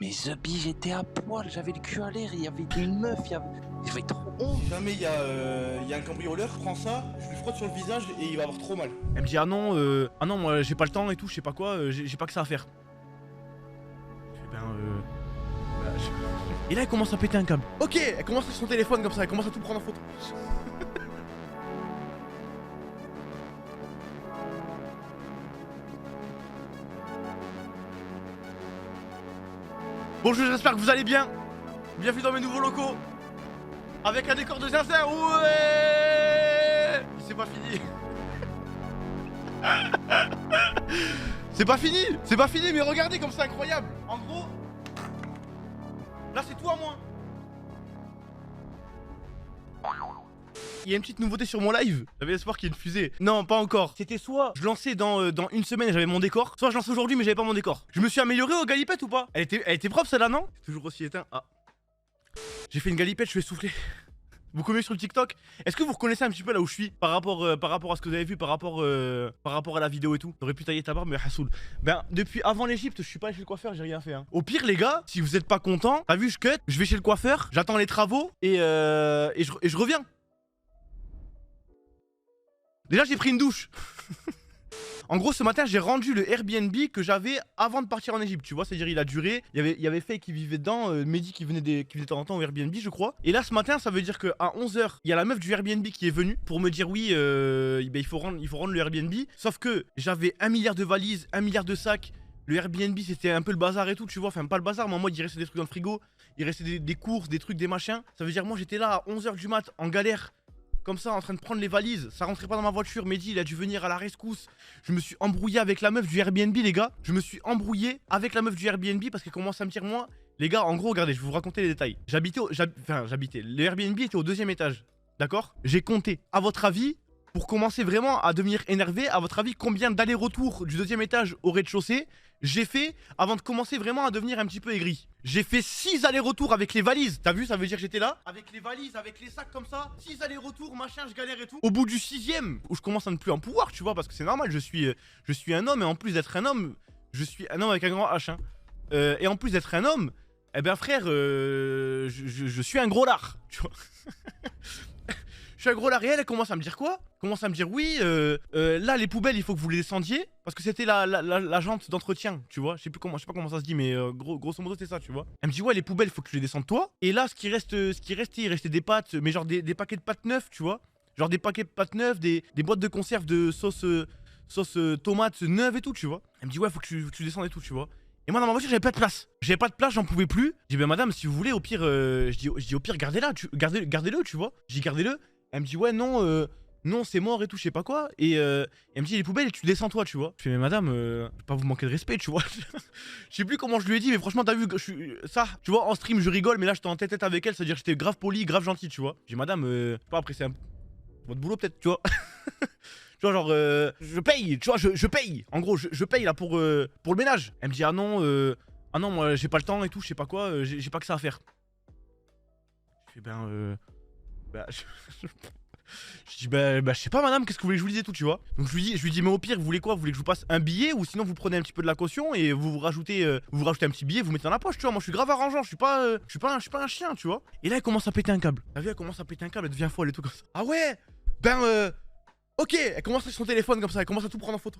Mais The Bee, j'étais à poil, j'avais le cul à l'air, il y avait une meuf, j'avais trop honte. Si jamais il y a un cambrioleur, prends ça, je lui frotte sur le visage et il va avoir trop mal. Elle me dit ah non, moi j'ai pas le temps et tout, je sais pas quoi, j'ai pas que ça à faire. Je fais Et là elle commence à péter un câble. Ok, elle commence sur son téléphone comme ça, elle commence à tout prendre en photo. Bonjour, j'espère que vous allez bien. Bienvenue dans mes nouveaux locaux. Avec un décor de zinzin, ouais. C'est pas fini. C'est pas fini, mais regardez comme c'est incroyable. En gros, là c'est tout à moi. Il y a une petite nouveauté sur mon live. J'avais espoir qu'il y ait une fusée. Non, pas encore. C'était soit je lançais dans une semaine et j'avais mon décor, soit je lançais aujourd'hui mais j'avais pas mon décor. Je me suis amélioré aux galipettes ou pas? Elle était propre celle-là, non? C'est toujours aussi éteint. Ah. J'ai fait une galipette, je vais souffler. Vous connaissez sur le TikTok? Est-ce que vous reconnaissez un petit peu là où je suis par rapport à ce que vous avez vu, par rapport à la vidéo et tout? T'aurais pu tailler ta barbe, mais Hassoul. Ben, depuis avant l'Egypte, je suis pas allé chez le coiffeur, j'ai rien fait. Hein. Au pire, les gars, si vous êtes pas contents, t'as vu, je cut, je vais chez le coiffeur, j'attends les travaux et je reviens. Déjà, j'ai pris une douche. En gros, ce matin, j'ai rendu le Airbnb que j'avais avant de partir en Egypte. Tu vois, c'est-à-dire, il a duré. Il y avait Faye qui vivait dedans, Mehdi qui venait de temps en temps au Airbnb, je crois. Et là, ce matin, ça veut dire qu'à 11h, il y a la meuf du Airbnb qui est venue pour me dire oui, il faut rendre le Airbnb. Sauf que j'avais 1 milliard de valises, 1 milliard de sacs. Le Airbnb, c'était un peu le bazar et tout, tu vois. Enfin, pas le bazar, mais en mode, il restait des trucs dans le frigo. Il restait des courses, des trucs, des machins. Ça veut dire, moi, j'étais là à 11h du mat, en galère. Comme ça, en train de prendre les valises, ça rentrait pas dans ma voiture. Mehdi, il a dû venir à la rescousse. Je me suis embrouillé avec la meuf du Airbnb, les gars. Je me suis embrouillé avec la meuf du Airbnb parce qu'elle commence à me dire, moi, les gars, en gros, regardez, je vais vous raconter les détails. J'habitais. Le Airbnb était au 2e étage. D'accord? J'ai compté. À votre avis, pour commencer vraiment à devenir énervé, à votre avis, combien d'allers-retours du 2e étage au rez-de-chaussée j'ai fait avant de commencer vraiment à devenir un petit peu aigri? J'ai fait 6 allers-retours avec les valises. T'as vu, ça veut dire que j'étais là avec les valises, avec les sacs comme ça. 6 allers-retours, machin, je galère et tout. Au bout du 6e, où je commence à ne plus en pouvoir, tu vois, parce que c'est normal, je suis un homme et en plus d'être un homme, je suis un homme avec un grand H. Hein. Et en plus d'être un homme, eh ben frère, je suis un gros lard, tu vois. Je suis un gros lard et elle commence à me dire quoi? Commence à me dire oui, là les poubelles il faut que vous les descendiez parce que c'était la jante d'entretien, tu vois. Je sais pas comment ça se dit, mais grosso modo c'est ça, tu vois. Elle me dit ouais, les poubelles il faut que tu les descendes toi. Et là il restait des pâtes, mais genre des paquets de pâtes neufs, tu vois. Genre des paquets de pâtes neufs, des boîtes de conserve de sauce tomate neuve et tout, tu vois. Elle me dit ouais, faut que tu descendes et tout, tu vois. Et moi dans ma voiture j'avais pas de place. J'avais pas de place, j'en pouvais plus. Je dis ben madame, si vous voulez, au pire, je dis au pire gardez-le, tu vois. Je dis gardez-le. Elle me dit ouais non, non c'est mort et tout, je sais pas quoi. Et elle me dit les poubelles tu descends toi, tu vois. Je fais mais madame, je vais pas vous manquer de respect, tu vois. Je sais plus comment je lui ai dit, mais franchement t'as vu, ça, tu vois, en stream je rigole, mais là j'étais en tête-à-tête avec elle, c'est-à-dire que j'étais grave poli, grave gentil, tu vois. J'ai dit madame, pas après c'est votre boulot peut-être, tu vois. Tu vois genre, je paye, tu vois, je paye. En gros, je paye là pour le ménage. Elle me dit ah non, moi j'ai pas le temps et tout, je sais pas quoi, j'ai pas que ça à faire. Je fais je dis je sais pas madame, qu'est-ce que vous voulez que je vous dise et tout, tu vois. Donc je lui dis mais au pire vous voulez quoi? Vous voulez que je vous passe un billet ou sinon vous prenez un petit peu de la caution et vous rajoutez un petit billet, vous mettez dans la poche, tu vois. Moi je suis grave arrangeant, je suis pas un chien, tu vois. Et là elle commence à péter un câble. T'as vu, elle commence à péter un câble, elle devient folle et tout comme ça. Ah ouais, ok, elle commence sur son téléphone comme ça, elle commence à tout prendre en photo.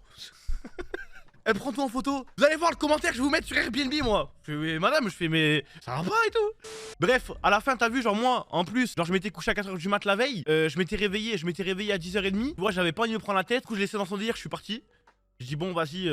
Elle prend tout en photo. Vous allez voir le commentaire que je vais vous mettre sur Airbnb, moi. Je fais, mais madame, je fais, mais ça va pas et tout. Bref, à la fin, t'as vu, genre moi, en plus, genre je m'étais couché à 4h du mat la veille. Je m'étais réveillé à 10h30. Tu vois, j'avais pas envie de me prendre la tête. Du coup, je laissé dans son délire, je suis parti. Je dis bon, vas-y,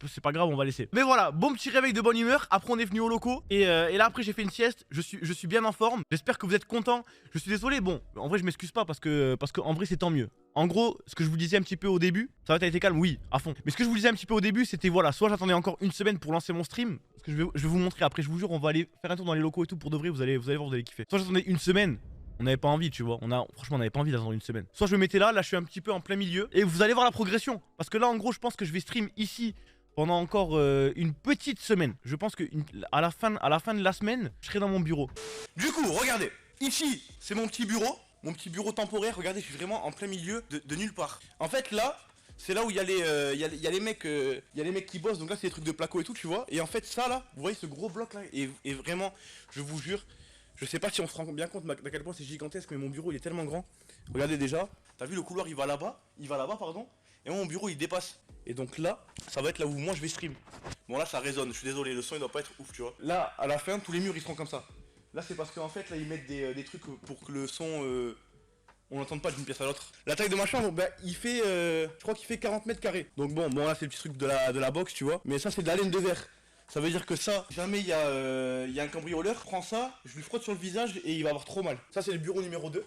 c'est pas grave, on va laisser. Mais voilà, bon petit réveil de bonne humeur. Après, on est venu au locaux. Et là, après, j'ai fait une sieste. Je suis bien en forme. J'espère que vous êtes contents. Je suis désolé. Bon, en vrai, je m'excuse pas parce que en vrai, c'est tant mieux. En gros, ce que je vous disais un petit peu au début, ça va, t'as été calme, oui, à fond. Mais ce que je vous disais un petit peu au début, c'était voilà, soit j'attendais encore une semaine pour lancer mon stream, parce que je vais vous montrer après, je vous jure, on va aller faire un tour dans les locaux et tout pour de vrai, vous allez voir, vous allez kiffer. Soit j'attendais une semaine, on n'avait pas envie, tu vois, franchement, on n'avait pas envie d'attendre une semaine. Soit je me mettais là, je suis un petit peu en plein milieu, et vous allez voir la progression. Parce que là, en gros, je pense que je vais stream ici pendant encore une petite semaine. Je pense que à la fin de la semaine, je serai dans mon bureau. Du coup, regardez, ici, c'est mon petit bureau temporaire. Regardez, je suis vraiment en plein milieu de nulle part. En fait, là, c'est là où il y a les mecs, qui bossent. Donc là, c'est des trucs de placo et tout, tu vois. Et en fait, ça là, vous voyez ce gros bloc là, et vraiment, je vous jure, je sais pas si on se rend bien compte d'à quel point c'est gigantesque, mais mon bureau il est tellement grand. Regardez déjà, t'as vu le couloir, il va là-bas, pardon. Et moi, mon bureau il dépasse. Et donc là, ça va être là où moi je vais stream. Bon là, ça résonne. Je suis désolé, le son il doit pas être ouf, tu vois. Là, à la fin, tous les murs ils seront comme ça. Là, c'est parce qu'en fait, là ils mettent des trucs pour que le son on n'entende pas d'une pièce à l'autre. La taille de ma chambre, bah, il fait, je crois qu'il fait 40 mètres carrés. Donc bon, là c'est le petit truc de la box, tu vois. Mais ça c'est de la laine de verre. Ça veut dire que ça, jamais il y a un cambrioleur, prend ça, je lui frotte sur le visage et il va avoir trop mal. Ça c'est le bureau numéro 2.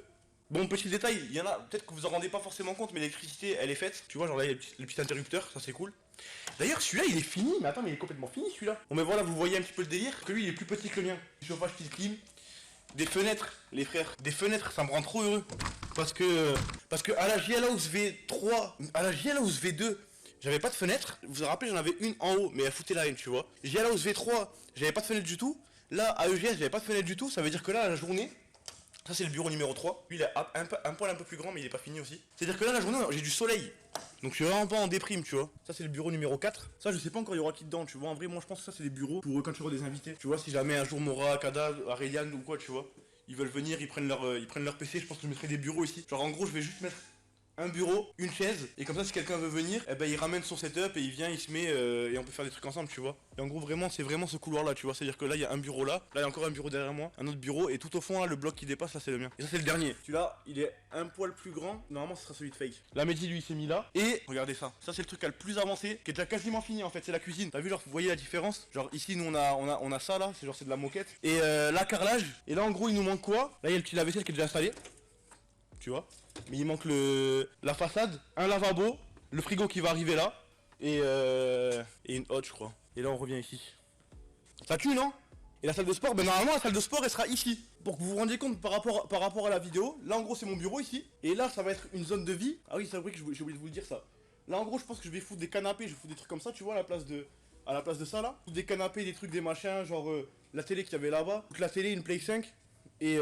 Bon, petit détail, il y en a, peut-être que vous en rendez pas forcément compte, mais l'électricité elle est faite. Tu vois, genre là il y a le petit interrupteur, ça c'est cool. D'ailleurs celui-là il est fini, mais attends, mais il est complètement fini celui-là. Bon mais voilà, vous voyez un petit peu le délire, que lui il est plus petit que le mien. Du chauffage qui se clim. Des fenêtres, les frères, des fenêtres, ça me rend trop heureux. Parce que à la JL House V3, à la JL House V2, j'avais pas de fenêtre. Vous vous rappelez, j'en avais une en haut, mais elle foutait la haine, tu vois. JL House V3, j'avais pas de fenêtre du tout. Là, à EGS, j'avais pas de fenêtre du tout. Ça veut dire que là, la journée, ça c'est le bureau numéro 3. Lui, il est un poil un peu plus grand, mais il est pas fini aussi. C'est-à-dire que là, la journée, j'ai du soleil. Donc je suis vraiment pas en déprime, tu vois. Ça c'est le bureau numéro 4. Ça je sais pas encore il y aura qui dedans, tu vois. En vrai moi je pense que ça c'est des bureaux pour quand tu auras des invités. Tu vois, si jamais un jour Mora, Kada, Aurelian ou quoi, tu vois. Ils veulent venir, ils prennent leur PC, je pense que je mettrai des bureaux ici. Genre en gros je vais juste mettre un bureau, une chaise, et comme ça si quelqu'un veut venir, eh ben il ramène son setup et il vient, il se met et on peut faire des trucs ensemble, tu vois. Et en gros vraiment c'est vraiment ce couloir là, tu vois, c'est à dire que là il y a un bureau là il y a encore un bureau derrière moi, un autre bureau, et tout au fond là le bloc qui dépasse là c'est le mien. Et ça c'est le dernier, celui-là il est un poil plus grand, normalement ce sera celui de Fake. La Mehdi lui il s'est mis là, et regardez ça, ça c'est le truc le plus avancé, qui est déjà quasiment fini en fait, c'est la cuisine. T'as vu genre vous voyez la différence? Genre ici nous on a ça là, c'est genre c'est de la moquette. Et là carrelage, et là en gros il nous manque quoi? Là il y a le petit lave-vaisselle qui est déjà installé, tu vois. Mais il manque la façade, un lavabo, le frigo qui va arriver là, et une hotte je crois. Et là on revient ici. Ça tue non? Et la salle de sport, ben normalement la salle de sport elle sera ici. Pour que vous vous rendiez compte par rapport à la vidéo, là en gros c'est mon bureau ici, et là ça va être une zone de vie. Ah oui c'est vrai que j'ai oublié de vous le dire ça. Là en gros je pense que je vais foutre des canapés, je vais foutre des trucs comme ça, tu vois, à la place de ça là. Des canapés, des trucs, des machins, genre la télé qu'il y avait là-bas, la télé, une Play 5, et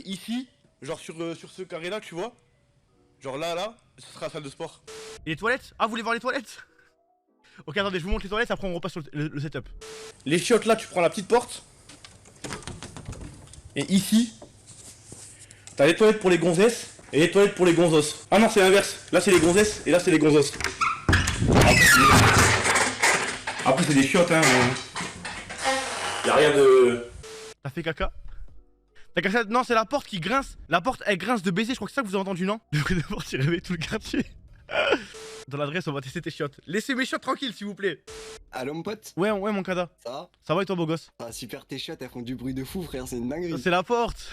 ici, genre sur ce carré là, tu vois. Genre là, ce sera la salle de sport. Et les toilettes? Ah, vous voulez voir les toilettes? Ok, attendez, je vous montre les toilettes, après on repasse sur le setup. Les chiottes là, tu prends la petite porte. Et ici, t'as les toilettes pour les gonzesses et les toilettes pour les gonzos. Ah non, c'est l'inverse. Là, c'est les gonzesses et là, c'est les gonzos. Après, c'est des chiottes, hein. Y'a rien de... T'as fait caca? T'as cassé... Non, c'est la porte qui grince. La porte, elle grince de baiser, je crois que c'est ça que vous avez entendu, non? Le bruit de porte, il réveille tout le quartier. Dans l'adresse, on va tester tes chiottes. Laissez mes chiottes tranquilles, s'il vous plaît. Allô mon pote? Ouais, mon Kada. Ça va? Ça va et toi, beau gosse? Ah super, tes chiottes elles font du bruit de fou frère, c'est une dinguerie. C'est la porte.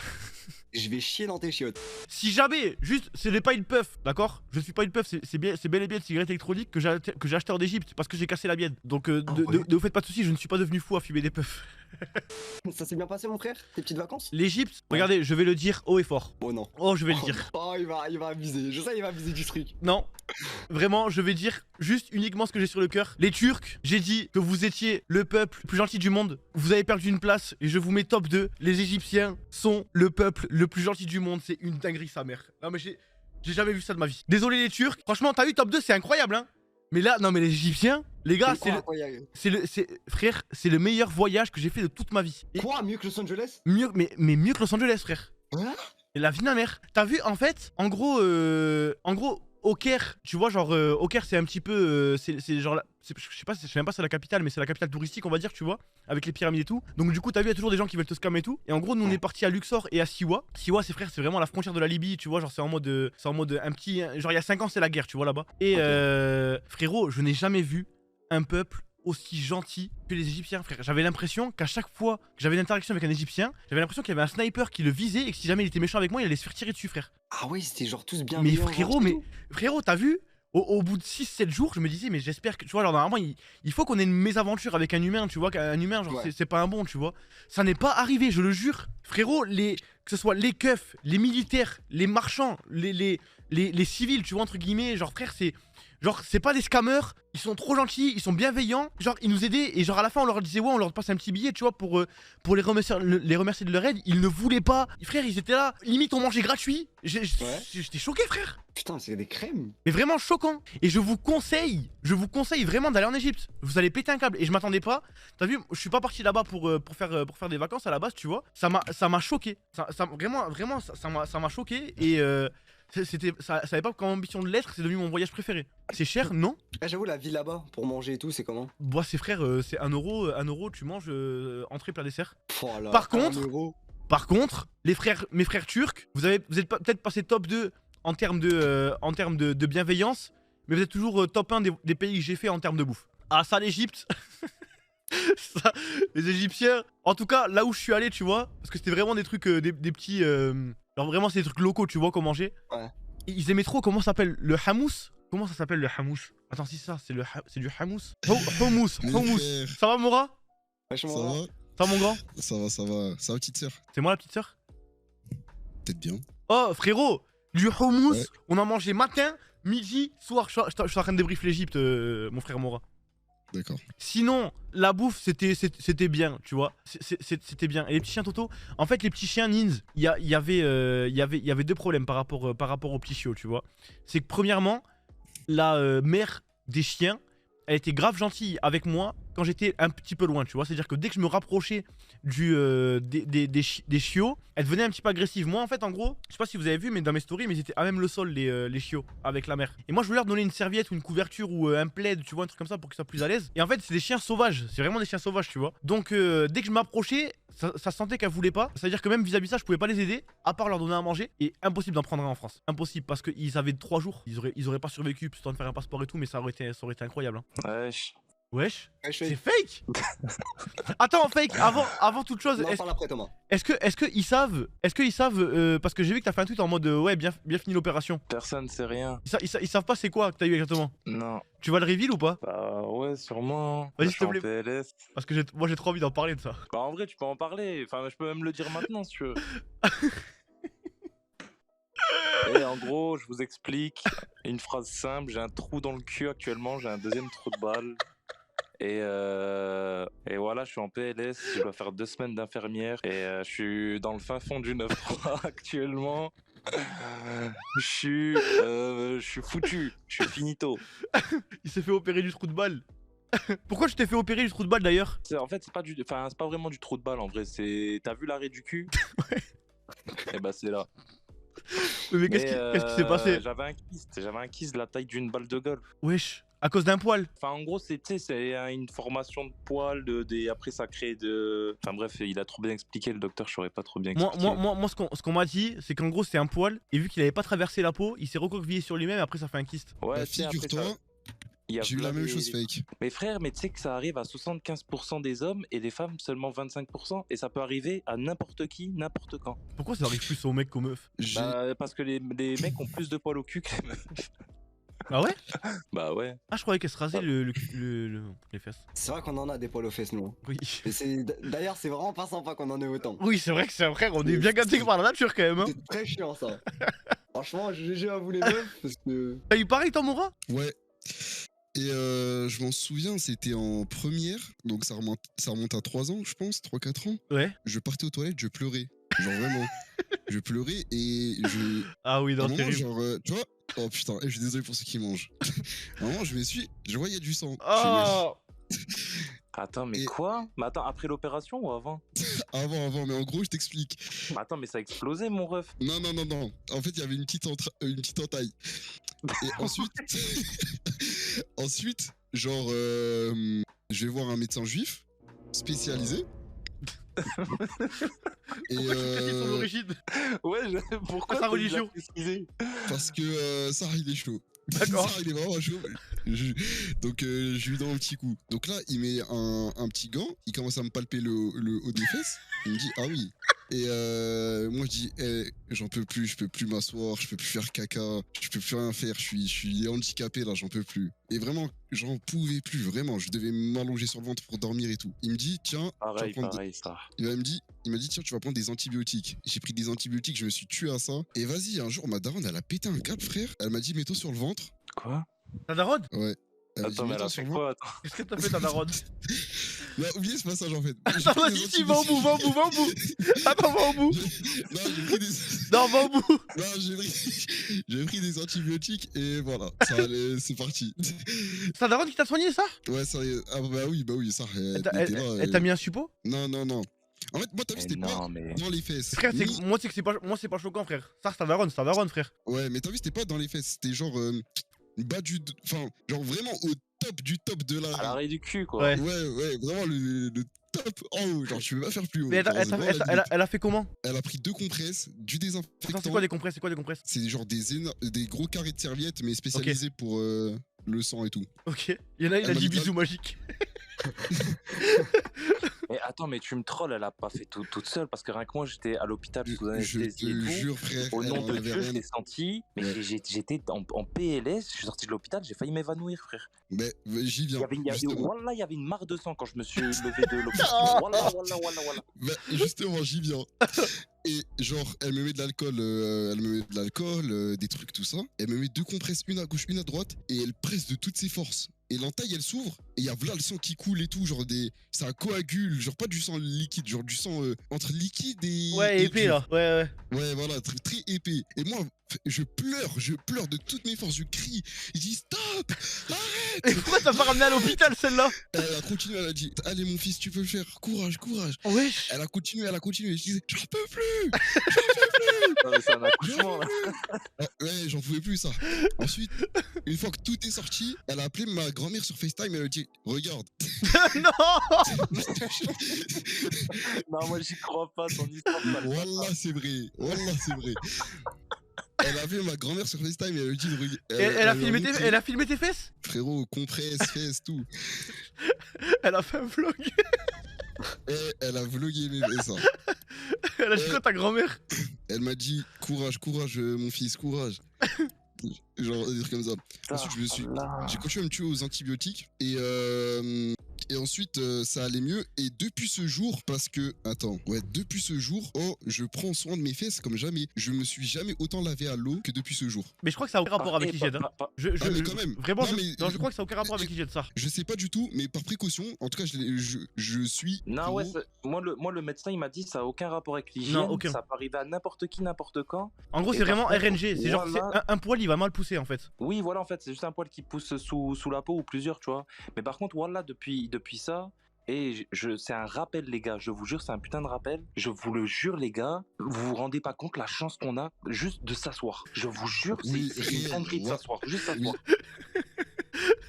Je vais chier dans tes chiottes. Si jamais, juste, ce n'est pas une puff, d'accord? Je suis pas une puff, c'est bel et bien une cigarette électronique que j'ai acheté en Égypte parce que j'ai cassé la mienne. Donc ouais. ne vous faites pas de soucis, je ne suis pas devenu fou à fumer des puffs. Ça s'est bien passé mon frère? Tes petites vacances? L'Égypte, regardez, je vais le dire haut et fort. Oh non. Oh, je vais le dire. Oh il va abuser, je sais il va abuser du truc. Non, vraiment, je vais dire juste uniquement ce que j'ai sur le cœur. Les Turcs, j'ai dit que vous étiez le peuple le plus gentil du monde. Vous avez perdu une place et je vous mets top 2. Les Égyptiens sont le peuple le plus gentil du monde. C'est une dinguerie sa mère. Non mais j'ai jamais vu ça de ma vie. Désolé les Turcs. Franchement, t'as eu top 2, c'est incroyable hein. Mais là, non mais les Égyptiens, les gars, frère, c'est le meilleur voyage que j'ai fait de toute ma vie. Et quoi, mieux que Los Angeles? Mieux, mais mieux que Los Angeles, frère. Hein? Et la vie de ma mère. T'as vu, en fait, en gros, au Caire, tu vois, genre, au Caire, c'est un petit peu, c'est genre, je sais même pas si c'est la capitale, mais c'est la capitale touristique, on va dire, tu vois, avec les pyramides et tout. Donc du coup, t'as vu, il y a toujours des gens qui veulent te scam et tout. Et en gros, nous, on est parti à Luxor et à Siwa. Siwa, c'est frère, c'est vraiment la frontière de la Libye, tu vois, genre, c'est en mode un petit, genre, il y a 5 ans, c'est la guerre, tu vois, là-bas. Et frérot, je n'ai jamais vu un peuple aussi gentil que les Égyptiens, frère. J'avais l'impression qu'à chaque fois que j'avais une interaction avec un Égyptien, j'avais l'impression qu'il y avait un sniper qui le visait et que si jamais il était méchant avec moi, il allait se faire tirer dessus, frère. Ah ouais, c'était genre tous bien. Mais frérot, t'as vu? Au bout de 6-7 jours, je me disais, mais j'espère que, tu vois, alors normalement, il faut qu'on ait une mésaventure avec un humain, tu vois, qu'un humain, genre, ouais. C'est pas un bon, tu vois. Ça n'est pas arrivé, je le jure. Frérot, que ce soit les keufs, les militaires, les marchands, les civils, tu vois, entre guillemets, genre, frère, c'est... Genre, c'est pas des scammers, ils sont trop gentils, ils sont bienveillants. Genre, ils nous aidaient et genre à la fin, on leur disait, ouais, on leur passe un petit billet, tu vois, pour les remercier de leur aide. Ils ne voulaient pas. Frère, ils étaient là, limite, on mangeait gratuit. J'étais choqué, frère. Putain, c'est des crèmes. Mais vraiment choquant. Et je vous conseille vraiment d'aller en Égypte. Vous allez péter un câble. Et je m'attendais pas. T'as vu, je suis pas parti là-bas pour faire des vacances à la base, tu vois. Ça m'a choqué. Vraiment, ça m'a choqué. Et ça avait pas comme ambition de l'être, c'est devenu mon voyage préféré. C'est cher, non? Ah, j'avoue, la vie là-bas, pour manger et tout, c'est comment? Bah, c'est frère, c'est 1 euro, tu manges entrée, plat, dessert. Oh là, Par 1 contre, euro. mes frères turcs, vous êtes peut-être passé top 2 en termes de bienveillance, mais vous êtes toujours top 1 des pays que j'ai fait en termes de bouffe. Ah, ça, l'Égypte. Ça, les Égyptiens, en tout cas, là où je suis allé, tu vois, parce que c'était vraiment des trucs, des petits. Genre, vraiment, c'est des trucs locaux, tu vois, qu'on mangeait. Ouais. Et ils aimaient trop, comment ça s'appelle? Le hamous? Comment ça s'appelle le hamous? Attends, si c'est ça, c'est du hamous. Hummus. frère. Ça va, Mora? Vachement Ça rare. va? Ça va, mon grand? Ça va, ça va. Ça va, petite sœur? C'est moi la petite sœur? Peut-être bien. Oh, frérot, du hummus, Ouais. on a mangé matin, midi, soir. Je suis en train de débrief l'Egypte, mon frère Mora. D'accord. Sinon, la bouffe, c'était bien, tu vois. C'était bien. Et les petits chiens Toto, en fait, les petits chiens Nins, il y avait 2 problèmes par rapport aux petits chiots, tu vois. C'est que premièrement, la mère des chiens, elle était grave gentille avec moi quand j'étais un petit peu loin, tu vois. C'est-à-dire que dès que je me rapprochais des chiots, elle devenait un petit peu agressive. Moi, en fait, en gros, je sais pas si vous avez vu, mais dans mes stories, mais ils étaient à même le sol, les chiots, avec la mère. Et moi, je voulais leur donner une serviette ou une couverture ou un plaid, tu vois, un truc comme ça pour qu'ils soient plus à l'aise. Et en fait, c'est des chiens sauvages. C'est vraiment des chiens sauvages, tu vois. Donc, dès que je m'approchais, ça sentait qu'elle voulait pas. C'est-à-dire que même vis-à-vis de ça, je pouvais pas les aider, à part leur donner à manger. Et impossible d'en prendre un en France. Impossible, parce qu'ils avaient 3 jours. Ils auraient pas survécu, plus temps de faire un passeport et tout, mais ça aurait été incroyable. Hein. Wesh. Wesh, Ouais, je fais. c'est fake. Attends, fake, avant toute chose, On en parle après, Thomas. est-ce que ils savent, parce que j'ai vu que t'as fait un tweet en mode ouais, bien fini l'opération. Personne sait rien. Ils savent pas c'est quoi que t'as eu exactement. Non. Tu vas le reveal ou pas? Bah ouais, sûrement. Vas-y, Je s'il suis te en plaît. PLS. Parce que moi j'ai trop envie d'en parler de ça. Bah en vrai, tu peux en parler. Enfin, je peux même le dire maintenant si tu veux. Et en gros, je vous explique. Une phrase simple. J'ai un trou dans le cul actuellement. J'ai un 2e trou de balle. Et voilà, je suis en PLS, je dois faire 2 semaines d'infirmière et je suis dans le fin fond du 9-3 actuellement. Je suis foutu, je suis finito. Il s'est fait opérer du trou de balle. Pourquoi tu t'es fait opérer du trou de balle d'ailleurs? En fait, c'est pas vraiment du trou de balle en vrai. T'as vu l'arrêt du cul? Ouais. Et bah c'est là. Mais qu'est-ce qui s'est passé? J'avais un kyste de la taille d'une balle de golf. Wesh, à cause d'un poil. Enfin, en gros, c'est une formation de poils, après ça crée de... Enfin bref, il a trop bien expliqué, le docteur, je saurais pas trop bien expliquer. Moi ce qu'on m'a dit, c'est qu'en gros c'était un poil, et vu qu'il avait pas traversé la peau, il s'est recroquevillé sur lui-même, et après ça fait un kyste. Ouais, Bah, tu sais, après, figure-toi, j'ai eu la même chose, fake. Mais frère, mais tu sais que ça arrive à 75% des hommes, et des femmes seulement 25%, et ça peut arriver à n'importe qui, n'importe quand. Pourquoi ça arrive plus aux mecs qu'aux meufs? Bah, parce que les mecs ont plus de poils au cul que les meufs. Ah ouais? Bah ouais. Ah, je croyais qu'elle se rasait les fesses. C'est vrai qu'on en a des poils aux fesses, nous. Oui. Et d'ailleurs, c'est vraiment pas sympa qu'on en ait autant. Oui, c'est vrai que c'est un frère, on est bien gâtés par la nature quand même. Hein. C'est très chiant, ça. Franchement, GG à vous les meufs, parce que... T'as eu pareil, toi, Moura? Ouais. Et je m'en souviens, c'était en première, donc ça remonte à 3 ans, je pense, 3-4 ans. Ouais. Je partais aux toilettes, je pleurais. Genre vraiment. Je pleurais et je... Ah oui, À un non, moment, terrible. genre, tu vois... Oh putain, je suis désolé pour ceux qui mangent. À un moment, je vois, il y a du sang. Oh! Attends, mais Et- quoi? Mais attends, après l'opération ou avant? Avant, mais en gros, je t'explique. Mais attends, mais ça a explosé, mon ref. Non. En fait, il y avait une petite entaille. Et ensuite, genre, je vais voir un médecin juif spécialisé. Et Quelle est son origine? Ouais, pourquoi Sa religion. précisé? parce que Sarah, il est chaud. D'accord. Sarah, il est vraiment chaud. Donc, je lui donne un petit coup. Donc là, il met un petit gant. Il commence à me palper le haut des fesses. Il me dit, ah oui. Et moi, je dis, j'en peux plus. Je peux plus m'asseoir. Je peux plus faire caca. Je peux plus rien faire. Je suis handicapé là. J'en peux plus. Et vraiment, j'en pouvais plus. Vraiment, je devais m'allonger sur le ventre pour dormir et tout. Il me dit, tiens, Pareil, tu vas prendre pareil, ça. il m'a dit, tiens, tu vas prendre des antibiotiques. J'ai pris des antibiotiques, je me suis tué à ça. Et vas-y, un jour, ma daronne, elle a pété un câble, frère. Elle m'a dit, mets-toi sur le ventre. Quoi? Ta daronne? Ouais. Elle m'a dit, Attends, mais elle mets-toi a sur fait moi. quoi? Attends. Qu'est-ce que t'as fait ta daronne? Non, oubliez ce passage en fait. J'ai Attends, pris vas-y, des si, va au bout, va au bout, va au bout. Attends, va au bout. Non, j'ai pris des. Non, va au bout. Non, j'ai pris des antibiotiques et voilà, c'est parti. C'est ta daronne qui t'a soigné ça? Ouais, ça, ah bah oui, ça, Elle elle était là. elle t'a mis un suppo? Non, non, non. En fait, moi, t'as vu, Mais c'était pas non, mais. dans les fesses. Frère, ni- moi, c'est pas choquant, frère. Ça, c'est ta daronne, frère. Ouais, mais t'as vu, c'était pas dans les fesses. C'était genre bas du. Enfin, genre vraiment au top de la. À l'arrêt du cul, quoi. Ouais. Ouais, vraiment le top en haut. Genre, tu peux pas faire plus haut. Mais Genre, c'est vraiment la limite. elle a fait comment? Elle a pris 2 compresses, du Attends, désinfectant. c'est quoi des compresses? C'est quoi des compresses? C'est genre des gros carrés de serviettes, mais spécialisés pour le sang et tout. Ok. Il y en a, il a Elle m'a dit dit bisous magiques. Mais attends, mais tu me trolles, elle a pas fait toute seule parce que rien que moi j'étais à l'hôpital sous Je anesthésie te et tout. jure, frère. Au elle nom en de avait Dieu, rien. je l'ai senti, mais Ouais. j'étais en PLS, je suis sorti de l'hôpital, j'ai failli m'évanouir, frère. Mais j'y viens. Justement. Wallah, il y avait une mare de sang quand je me suis levé de l'hôpital. Wallah. Bah, justement, j'y viens. Et genre, elle me met de l'alcool, des trucs, tout ça. Elle me met 2 compresses, une à gauche, une à droite, et elle presse de toutes ses forces. Et l'entaille, elle s'ouvre, et il y a là le sang qui coule et tout, genre ça coagule, genre pas du sang liquide, genre du sang entre liquide et. Ouais, et épée dur. là. Ouais. Ouais, voilà, très, très épais. Et moi, je pleure de toutes mes forces, je crie. Je dis stop, arrête. Et pourquoi t'as pas ramené à l'hôpital celle-là? Elle a continué, elle a dit allez mon fils, tu peux le faire, courage. Wesh. Elle a continué. Je disais j'en peux plus. Non, mais c'est un accouchement là. Ah, ouais, j'en pouvais plus ça. Ensuite, une fois que tout est sorti, elle a appelé ma grand-mère sur FaceTime et elle a dit regarde. Non. Non, moi j'y crois pas, ton histoire. Wallah, c'est vrai. Elle a appelé ma grand-mère sur FaceTime et elle a dit Elle a filmé tes fesses? frérot, compresse, fesses, tout. Elle a fait un vlog. Et elle a vlogué mes ça. Elle a dit quoi ta grand-mère? Elle m'a dit courage, mon fils, courage. Genre des trucs comme ça. Ensuite, j'ai continué à me tuer aux antibiotiques et ensuite ça allait mieux. Et depuis ce jour, depuis ce jour, je prends soin de mes fesses comme jamais. Je me suis jamais autant lavé à l'eau que depuis ce jour. Mais je crois que ça a aucun rapport avec l'hygiène. Hein. mais quand même. Vraiment, Non, mais- je crois que ça a aucun rapport avec l'hygiène, ça. Je sais pas du tout, mais par précaution, en tout cas, je suis. Non, ouais, gros. moi le médecin il m'a dit ça a aucun rapport avec l'hygiène, Non, aucun. ça peut arriver à n'importe qui, n'importe quand. En gros, Et c'est par vraiment contre, RNG. C'est genre, voilà. un poil, il va mal pousser en fait. Oui, voilà, en fait, c'est juste un poil qui pousse sous la peau ou plusieurs, tu vois. Mais par contre, voilà, depuis ça, et c'est un rappel, les gars, je vous jure, c'est un putain de rappel. Je vous le jure, les gars, vous vous rendez pas compte la chance qu'on a juste de s'asseoir. Je vous jure, Oui, c'est une connerie de ouais. s'asseoir, juste s'asseoir.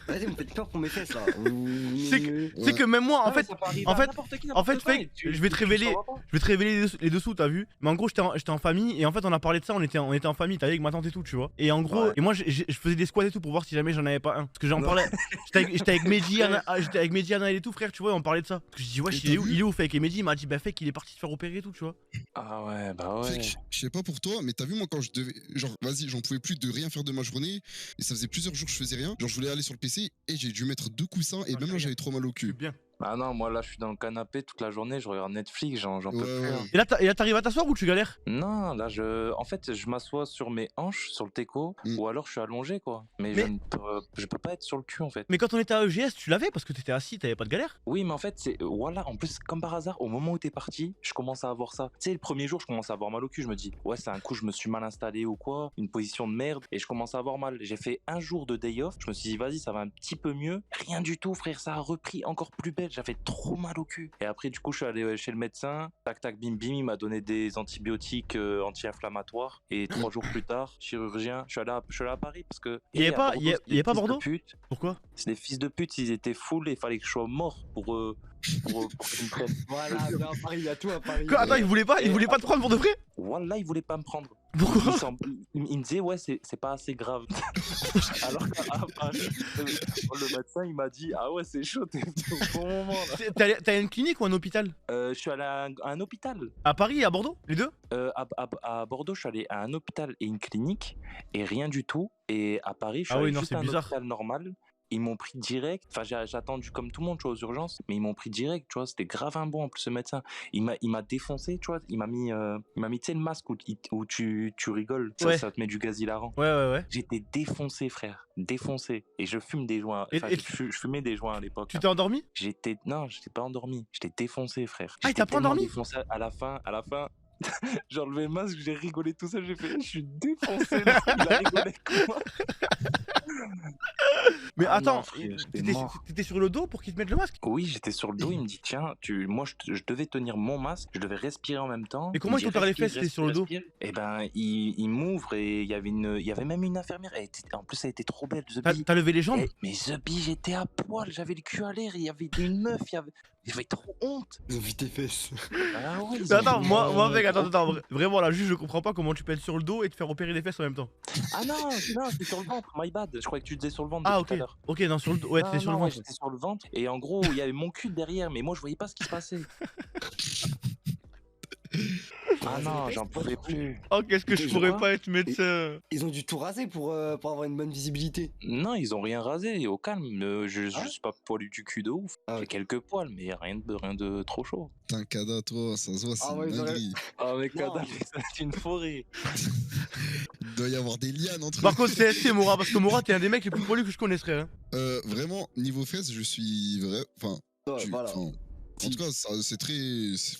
Vas-y, vous me faites peur pour mes fesses là. C'est que même moi, en fait, fake, je vais te révéler les dessous, t'as vu. Mais en gros, j'étais en famille et en fait, on a parlé de ça, on était en famille, t'as vu, avec ma tante et tout, tu vois. Et en gros, Ouais. et moi, je faisais des squats et tout pour voir si jamais j'en avais pas un. Parce que j'en parlais, j'étais avec Mehdi, Anna et tout, frère, tu vois, et on parlait de ça. Parce que je dis, wesh, Et il est t'as où, vu il est où, fake? Et Mehdi, il m'a dit, bah, fake, il est parti se faire opérer et tout, tu vois. Ah ouais, bah ouais. Fait que, je sais pas pour toi, mais t'as vu, moi, quand je devais. Genre, vas-y, j'en pouvais plus de rien faire de ma journée. Et ça faisait plusieurs jours que je faisais rien. Genre, je voulais aller sur le PC et j'ai dû mettre 2 coussins. Et Ah, même là, regarde. j'avais trop mal au Je suis cul. bien. Ah non, moi là, je suis dans le canapé toute la journée, je regarde Netflix, j'en peux Ouais, plus. ouais. hein. Et là, t'arrives à t'asseoir ou tu galères? Non, là, en fait, je m'assois sur mes hanches, sur le teco, Mm. ou alors je suis allongé, quoi. Mais, Mais- je peux pas être sur le cul, en fait. Mais quand on était à EGS, tu l'avais parce que t'étais assis, t'avais pas de galère. Oui, mais en fait, voilà, en plus, comme par hasard, au moment où t'es parti, je commence à avoir ça. Tu sais, le premier jour, je commence à avoir mal au cul. Je me dis, ouais, c'est un coup, je me suis mal installé ou quoi, une position de merde, et je commence à avoir mal. J'ai fait un jour de day off. Je me suis dit, vas-y, ça va un petit peu mieux. Rien du tout, frère, ça a repris encore plus belle. J'avais trop mal au cul. Et après, du coup, je suis allé chez le médecin. Tac, tac, bim, bim, il m'a donné des antibiotiques anti-inflammatoires. Et 3 jours plus tard, chirurgien, je suis allé à Paris parce que. Il y avait à pas- Bordeaux, il y a- c'est il y avait pas des fils de Bordeaux pute. Pourquoi? C'est des fils de pute, ils étaient full et il fallait que je sois mort pour qu'ils me prennent. Voilà, viens à Paris, il y a tout à Paris. Quoi, attends, il voulait pas te prendre pour de vrai? Wallah, il voulait pas me prendre. Pourquoi? Il me disait, ouais, c'est pas assez grave. Alors qu'à Paris, le médecin, il m'a dit, ah ouais, c'est chaud, t'es au bon moment là. T'as une clinique ou un hôpital? Je suis allé à un hôpital. À Paris et à Bordeaux? Les deux? À Bordeaux, je suis allé à un hôpital et une clinique et rien du tout. Et à Paris, je suis Ah oui, allé non, juste c'est à un bizarre. hôpital normal ils m'ont pris direct. Enfin, j'ai attendu comme tout le monde, tu vois, aux urgences, mais ils m'ont pris direct, tu vois. C'était grave un bon en plus, ce médecin. Il m'a défoncé, tu vois. Il m'a mis, tu sais, le masque où tu rigoles. Ouais. Ça te met du gaz hilarant. Ouais. J'étais défoncé, frère. Défoncé. Et je fume des joints. Enfin, Et je fumais des joints à l'époque. Tu t'es endormi? Non, j'étais pas endormi. J'étais défoncé, frère. Ah, il t'a pas tellement endormi? défoncé à la fin. J'ai enlevé le masque, j'ai rigolé tout seul, j'ai fait, je suis défoncé. Là. Il a rigolé avec moi. Mais Ah attends, non, frère, j'étais mort. t'étais sur le dos pour qu'il te mette le masque? Oui, j'étais sur le dos, il me dit, tiens, moi je devais tenir mon masque, je devais respirer en même temps. Mais comment il ils t'opèrent les fesses si t'es sur le dos? Et ben, il m'ouvre et il y avait même une infirmière. En plus, elle était trop belle, Zubi. T'as levé les jambes? Mais Zubi, j'étais à poil, j'avais le cul à l'air, il y avait une meuf, j'avais trop honte. Ils ont vu tes fesses. Ah ouais, Mais attends, moi mec, attends, vraiment là, juste je comprends pas comment tu peux être sur le dos et te faire opérer les fesses en même temps. Ah non, j'étais sur le ventre, my bad. Je croyais que tu disais sur le ventre Ah depuis tout à l'heure. ok, non, sur le dos, ouais, t'étais sur le ouais, ventre. j'étais sur le ventre et en gros, il y avait mon cul derrière, mais moi je voyais pas ce qui se passait. Ah non, j'en pouvais plus. Oh, qu'est-ce que je Ils ont pourrais quoi pas être médecin. Ils ont dû tout raser pour avoir une bonne visibilité. Non, ils ont rien rasé, au calme. Je suis pas poilu du cul de ouf. Ah, J'ai ok. quelques poils, mais rien de trop chaud. T'as un cadeau, toi, ça se voit, c'est Ah ouais, une j'aurais- dinguerie. Ah mec, Non. c'est une forêt. Il doit y avoir des lianes entre Par contre, c'est ST Mora, parce que Mora, t'es un des mecs les plus poilus que je connaisserais. Hein. Vraiment, niveau fesses, je suis vrai. Enfin, Ouais, voilà. en tout cas, c'est très.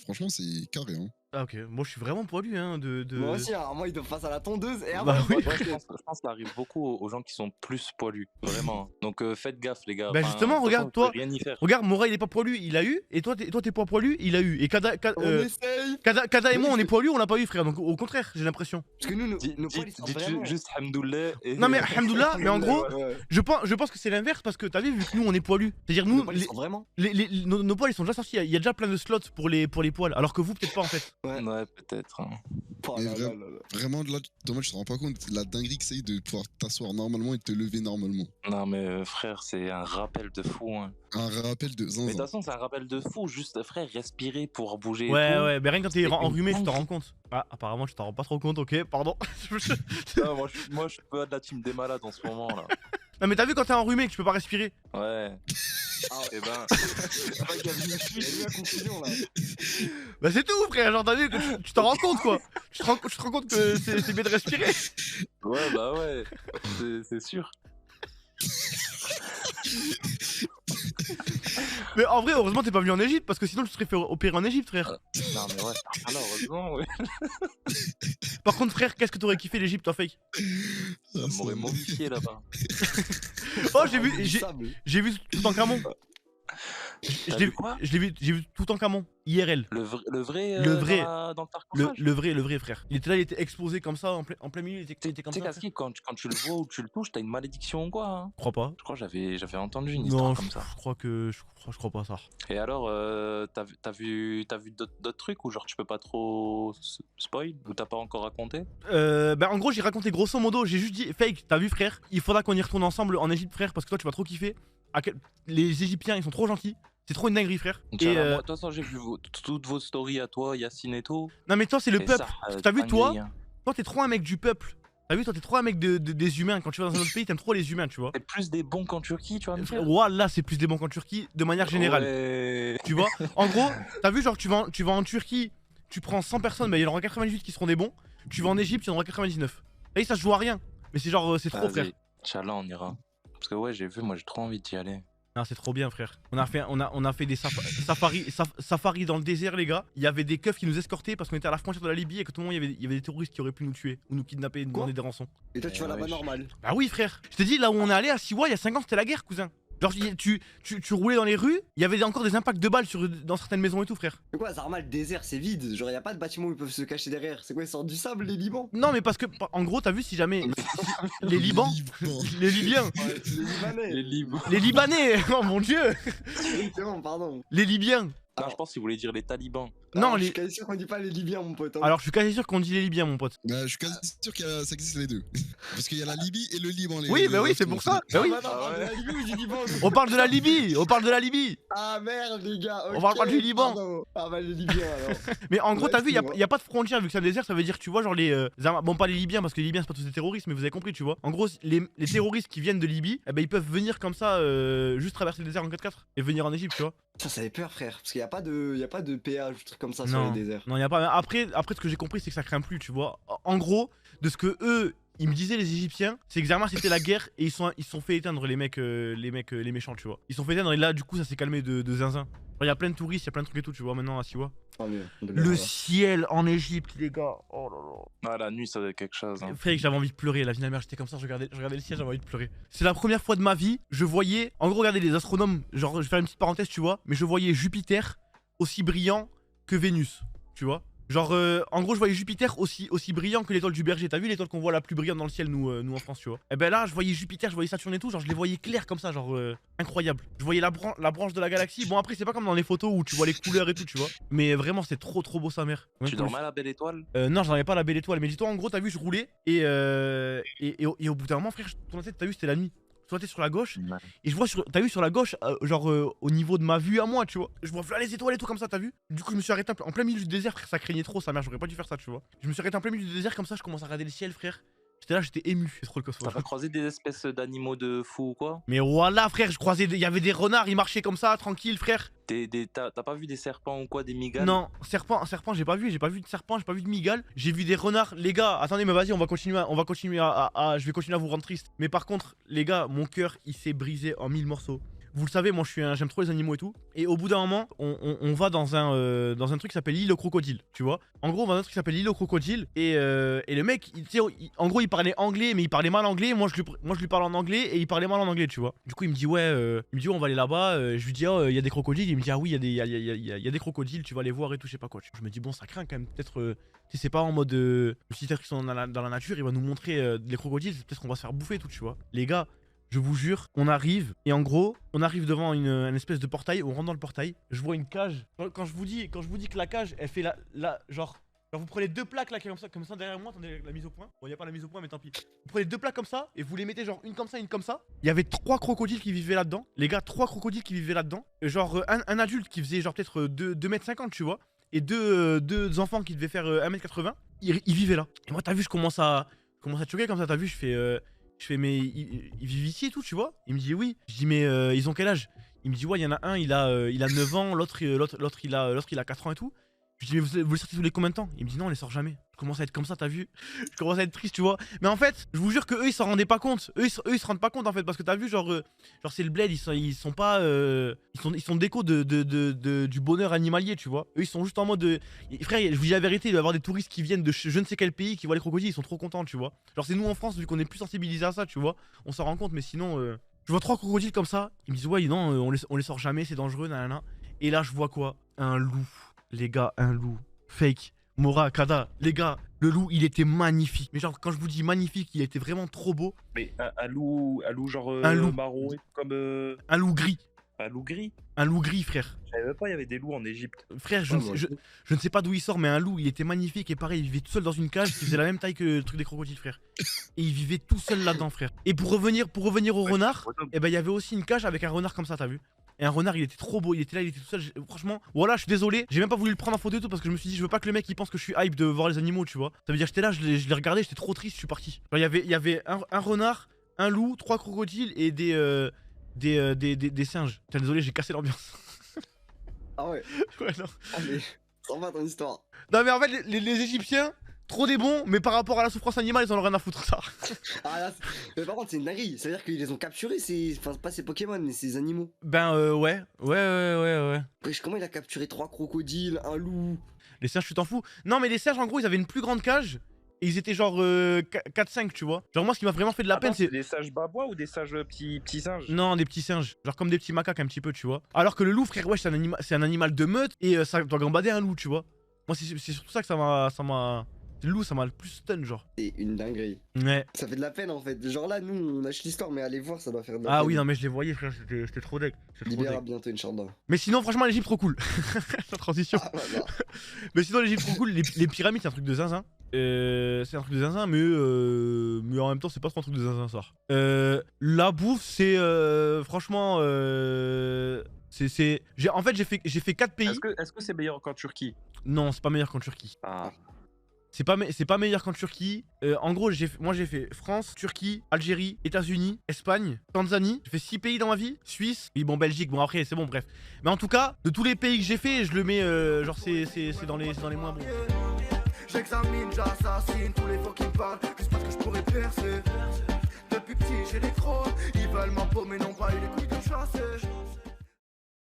Franchement, c'est carré. Hein. Ah ok, moi je suis vraiment poilu hein de... Moi aussi, alors moi, ils doivent passer à la tondeuse et Bah oui. Ouais, je pense que ça arrive beaucoup aux gens qui sont plus poilus, vraiment. Donc faites gaffe les gars. Bah, Enfin, justement, de toute regarde, façon, vous toi. pouvez rien y faire. Regarde, Mora il est pas poilu, il a eu, et toi t'es pas poilu, il a eu. Et On essaye. Kada et moi Oui, on est c'est- poilus, on l'a pas eu frère, donc au contraire, j'ai l'impression. Parce que nous, nos poils, ils sont Dites vraiment... juste Hamdoullah. Et... Non mais alhamdoulilah, mais en gros, Ouais. je pense que c'est l'inverse parce que t'as vu que nous on est poilus. C'est-à-dire nous, Nos poils, ils sont vraiment... nos poils ils sont déjà sortis, il y a déjà plein de slots pour les poils, alors que vous peut-être pas en fait. Ouais, peut-être. Hein. Oh Et là vrai- là là là. Vraiment, là, dommage, tu te rends pas compte la dinguerie que c'est de pouvoir t'asseoir normalement et de te lever normalement. Non mais frère, c'est un rappel de fou. Hein. Un rappel de Mais de toute zinzin. façon, c'est un rappel de fou. Juste frère, respirer pour bouger. et Ouais, tout. ouais, mais rien que quand t'es C'est une enrhumé, tu t'en dinguerie. rends compte. Ah, apparemment, tu t'en rends pas trop compte, ok, pardon. Non, moi, je suis pas de la team des malades en ce moment là. Non, mais t'as vu quand t'es enrhumé que tu peux pas respirer. Ouais. Ah, Et ben. c'est pas qu'il y a eu une suite, il y a eu la conclusion là. Bah, c'est tout, frère, genre t'as vu que tu t'en rends compte quoi. Tu te rends compte que c'est bien de respirer. Ouais, bah ouais. C'est sûr. Mais en vrai, heureusement, t'es pas venu en Égypte parce que sinon tu te serais fait opérer en Égypte, frère. Non mais ouais. Alors heureusement, ouais. Par contre, frère, qu'est-ce que t'aurais kiffé l'Égypte en fake? Ah, Ça ça m'aurait va. momifié là-bas. Oh, j'ai Du vu, sable. j'ai vu tout en Camon. T'as vu quoi? J'ai vu tout en Camon, IRL. Le vrai. Le vrai. Dans le sarcophage. Le vrai frère. Il était là, il était exposé comme ça, en plein milieu, il était comme Tu sais, ça. frère. Kaski, quand tu le vois ou tu le touches, t'as une malédiction ou quoi hein. Je crois pas. Je crois que j'avais entendu une Non, histoire comme ça. je crois que je crois pas ça. Et alors, t'as vu d'autres trucs ou genre tu peux pas trop spoil ou t'as pas encore raconté? Bah en gros j'ai raconté grosso modo, j'ai juste dit fake, t'as vu frère, il faudra qu'on y retourne ensemble en Égypte frère parce que toi tu vas trop kiffer. Les Égyptiens ils sont trop gentils, c'est trop une dinguerie frère. Et Inch'Allah, moi, de toute façon j'ai vu toutes vos stories à toi, Yacine et tout. non mais toi c'est le Et peuple, ça, t'as vu toi, dinguerie, hein. toi t'es trop un mec du peuple. T'as vu toi t'es trop un mec des humains, quand tu vas dans un autre pays t'aimes trop les humains tu vois. C'est plus des bons qu'en Turquie, tu vas me dire? Voilà c'est plus des bons qu'en Turquie de manière générale. Ouais. Tu vois. En gros, t'as vu genre tu vas en Turquie, tu prends 100 personnes, bah il y en aura 98 qui seront des bons. Tu vas en Égypte, il y en aura 99. Et ça se joue à rien. Mais c'est genre c'est trop frère. Vas-y, Inch'Allah on ira. Parce que ouais j'ai vu, moi j'ai trop envie d'y aller. Non, c'est trop bien, frère. On a fait des safaris dans le désert, les gars. Il y avait des keufs qui nous escortaient parce qu'on était à la frontière de la Libye et que tout le monde, il y avait des terroristes qui auraient pu nous tuer ou nous kidnapper et nous Quoi demander des rançons. Et toi, tu vas là-bas Ouais, normal. Bah oui, frère. Je t'ai dit, là où on est allé à Siwa, il y a 5 ans, c'était la guerre, cousin. Genre, tu roulais dans les rues, il y avait encore des impacts de balles dans certaines maisons et tout, frère. C'est quoi, Zarma, le désert, c'est vide. Genre, y a pas de bâtiment où ils peuvent se cacher derrière. C'est quoi, ils sortent du sable, les Libans? Non, mais parce que, en gros, t'as vu, si jamais. Les Libans. Les Libyens. Ouais, les Libanais. Les libres. Les Libanais. Oh mon dieu. Exactement, pardon. Les Libyens. Non, je pense qu'il voulait dire les talibans. Non, Je les. suis quasi sûr qu'on dit pas les Libyens, mon pote. Hein. Alors, je suis quasi sûr qu'on dit les Libyens, mon pote. Bah, je suis quasi sûr que ça existe les deux. Parce qu'il y a la Libye et le Liban. Oui, bah oui, c'est pour ça. Bah oui. Bah non, on parle de la Libye ou du Liban nous On parle de la Libye. On parle de la Libye. Ah merde, les gars. On parle pas du Liban. Pardon. Ah bah, les Libyens alors. Mais en gros, Ouais, t'as vu, excuse-moi. y a pas de frontière vu que c'est un désert. Ça veut dire, tu vois, genre bon, pas les Libyens parce que les Libyens c'est pas tous des terroristes, mais vous avez compris, tu vois. En gros, les terroristes qui viennent de Libye, eh ben, ils peuvent venir comme ça, juste traverser le désert en 4x4 et venir en Égypte, tu vois. Ça fait peur, frère. Parce qu'il y a pas de péage ou truc comme ça sur Non, les déserts. non, y a pas. Après, ce que j'ai compris, c'est que ça craint plus, tu vois. En gros, de ce que eux, ils me disaient les Égyptiens, c'est que Zerma c'était la guerre et ils se sont fait éteindre les mecs, les méchants, tu vois. Ils se sont fait éteindre et là, du coup, ça s'est calmé de zinzin. Il y a plein de touristes, il y a plein de trucs et tout, tu vois, maintenant à Siwa. Tant mieux. Le ciel en Égypte, les gars. Oh là là. Ah, la nuit, ça doit être quelque chose. Hein. Frère, j'avais envie de pleurer. La vie de la mère, j'étais comme ça, je regardais le ciel, j'avais envie de pleurer. C'est la première fois de ma vie, je voyais. En gros, regardez les astronomes, genre, je vais faire une petite parenthèse, tu vois, mais je voyais Jupiter aussi brillant que Vénus, tu vois. Genre, en gros, je voyais Jupiter aussi brillant que l'étoile du Berger. T'as vu l'étoile qu'on voit la plus brillante dans le ciel, nous en France, tu vois. Et ben là, je voyais Jupiter, je voyais Saturne et tout, genre, je les voyais clairs comme ça, genre, incroyable. Je voyais la branche de la galaxie. Bon, après, c'est pas comme dans les photos où tu vois les couleurs et tout, tu vois. Mais vraiment, c'est trop beau, sa mère. Tu dormais à la belle étoile? Non, j'en avais pas la belle étoile, mais dis-toi, en gros, t'as vu, je roulais et au bout d'un moment, frère, je tournais la tête, t'as vu, c'était la nuit. Je tournais sur la gauche et je vois, t'as vu, sur la gauche, genre au niveau de ma vue à moi, tu vois. Je vois les étoiles et tout comme ça, t'as vu. Du coup, je me suis arrêté en plein milieu du désert, frère, ça craignait trop, sa mère, j'aurais pas dû faire ça, tu vois. Je me suis arrêté en plein milieu du désert comme ça, je commence à regarder le ciel, frère. J'étais là, j'étais ému. C'est trop le cosmos. T'as pas croisé des espèces d'animaux de fous ou quoi? Mais voilà, frère, je croisais, il y avait des renards, ils marchaient comme ça, tranquille, frère. T'as pas vu des serpents ou quoi, des migales? Non, serpent, j'ai pas vu de serpent, j'ai pas vu de migale. J'ai vu des renards. Les gars, attendez, mais vas-y, on va continuer je vais continuer à vous rendre triste. Mais par contre, les gars, mon cœur, il s'est brisé en 1000 morceaux. Vous le savez, moi j'aime trop les animaux et tout. Et au bout d'un moment, on va dans un truc qui s'appelle l'île au crocodile, tu vois. En gros, on va dans un truc qui s'appelle l'île au crocodile. Et le mec, en gros, il parlait anglais, mais il parlait mal anglais. Moi, je lui parle en anglais et il parlait mal en anglais, tu vois. Du coup, il me dit, ouais, on va aller là-bas. Je lui dis, oh, il y a des crocodiles. Il me dit, ah oui, il y a des crocodiles, tu vas les voir et tout, je sais pas quoi. Je me dis, bon, ça craint quand même. Peut-être, si c'est pas en mode. Si peut-être qu'ils sont dans la nature, il va nous montrer les crocodiles. Peut-être qu'on va se faire bouffer et tout, tu vois. Les gars. Je vous jure, on arrive, et en gros, on arrive devant une espèce de portail, on rentre dans le portail, je vois une cage. Quand je vous dis que la cage, elle fait genre vous prenez deux plaques là, comme ça derrière moi, attendez la mise au point. Bon, y a pas la mise au point, mais tant pis. Vous prenez deux plaques comme ça, et vous les mettez genre une comme ça, une comme ça. Il y avait 3 crocodiles qui vivaient là-dedans. Les gars, 3 crocodiles qui vivaient là-dedans. Genre un adulte qui faisait genre peut-être 2,50 m, tu vois, et deux enfants qui devaient faire 1,80 m. Ils vivaient là. Et moi, t'as vu, je commence à choquer comme ça, t'as vu, je fais, mais ils vivent ici et tout, tu vois? Il me dit oui. Je dis, mais ils ont quel âge? Il me dit, ouais, il y en a un, il a 9 ans, l'autre il a 4 ans et tout. Je dis, mais vous le sortez tous les combien de temps? Il me dit, non, on les sort jamais. Je commence à être comme ça, t'as vu? Je commence à être triste, tu vois? Mais en fait, je vous jure que eux, ils s'en rendaient pas compte. Eux, ils se rendent pas compte en fait, parce que t'as vu, genre c'est le bled, ils sont pas. Ils sont déco du bonheur animalier, tu vois? Eux, ils sont juste en mode. Frère, je vous dis la vérité, il doit y avoir des touristes qui viennent de je ne sais quel pays, qui voient les crocodiles, ils sont trop contents, tu vois? Genre, c'est nous en France, vu qu'on est plus sensibilisés à ça, tu vois? On s'en rend compte, mais sinon. Je vois 3 crocodiles comme ça. Ils me disent, ouais, non, on les sort jamais, c'est dangereux, nanana. Et là, je vois quoi? Un loup. Les gars, un loup. Fake. Mora, Kada, les gars, le loup il était magnifique. Mais genre, quand je vous dis magnifique, il était vraiment trop beau. Mais un loup genre un loup marron, comme. Un loup gris. Un loup gris? Un loup gris, frère. Je savais même pas, il y avait des loups en Égypte. Frère, je ne sais pas d'où il sort, mais un loup il était magnifique et pareil, il vivait tout seul dans une cage qui faisait la même taille que le truc des crocodiles, frère. Et il vivait tout seul là-dedans, frère. Et pour revenir au renard, et ben il y avait aussi une cage avec un renard comme ça, t'as vu? Et un renard, il était trop beau, il était là, il était tout seul. Franchement, voilà, je suis désolé, j'ai même pas voulu le prendre en photo et tout parce que je me suis dit, je veux pas que le mec il pense que je suis hype de voir les animaux, tu vois. Ça veut dire, j'étais là, je l'ai regardé, j'étais trop triste, je suis parti. Genre, il y avait un renard, un loup, 3 crocodiles et des singes. Putain, désolé, j'ai cassé l'ambiance. Ah ouais. Ouais, non. Ah mais, ça va ton histoire. Non, mais en fait, les Égyptiens. Trop des bons, mais par rapport à la souffrance animale, ils en ont rien à foutre, ça. Ah là, mais par contre, c'est une dinguerie. Ça veut dire qu'ils les ont capturés, enfin, pas ces Pokémon, mais ces animaux. Ben, ouais. Wesh, comment il a capturé 3 crocodiles, un loup? Les singes, tu t'en fous? Non, mais les singes, en gros, ils avaient une plus grande cage. Et ils étaient genre 4-5, tu vois. Genre, moi, ce qui m'a vraiment fait de la peine, c'est. Des singes babois ou des singes petits singes? Non, des petits singes. Genre comme des petits macaques, un petit peu, tu vois. Alors que le loup, frère, wesh, c'est un animal de meute. Et ça doit gambader un loup, tu vois. Moi, c'est surtout ça que ça C'est Lou, ça m'a le plus stun, genre. C'est une dinguerie. Ouais. Ça fait de la peine en fait. Genre là, nous, on lâche l'histoire, mais allez voir, ça doit faire de la peine. Ah oui, non, mais je les voyais, frère, c'était trop deck. C'était trop Libéra deck. bientôt, Inch'Allah. Mais sinon, franchement, l'Egypte, trop cool. Sans transition. Ah, voilà. Mais sinon, l'Egypte, trop cool. Les pyramides, c'est un truc de zinzin. C'est un truc de zinzin, mais en même temps, c'est pas trop un truc de zinzin, ça. La bouffe, c'est franchement. En fait, j'ai fait 4 pays. Est-ce que c'est meilleur qu'en Turquie? Non, c'est pas meilleur qu'en Turquie. Ah. C'est pas meilleur qu'en Turquie. En gros, moi j'ai fait France, Turquie, Algérie, États-Unis, Espagne, Tanzanie. J'ai fait 6 pays dans ma vie. Suisse, oui, bon, Belgique, bon, après, c'est bon, bref. Mais en tout cas, de tous les pays que j'ai fait, je le mets, genre, c'est dans les moins bons. J'examine, j'assassine tous les faux qui me parlent, juste parce que je pourrais percer. Depuis petit, j'ai les crocs, ils veulent ma peau, mais n'ont pas eu les couilles de chasser.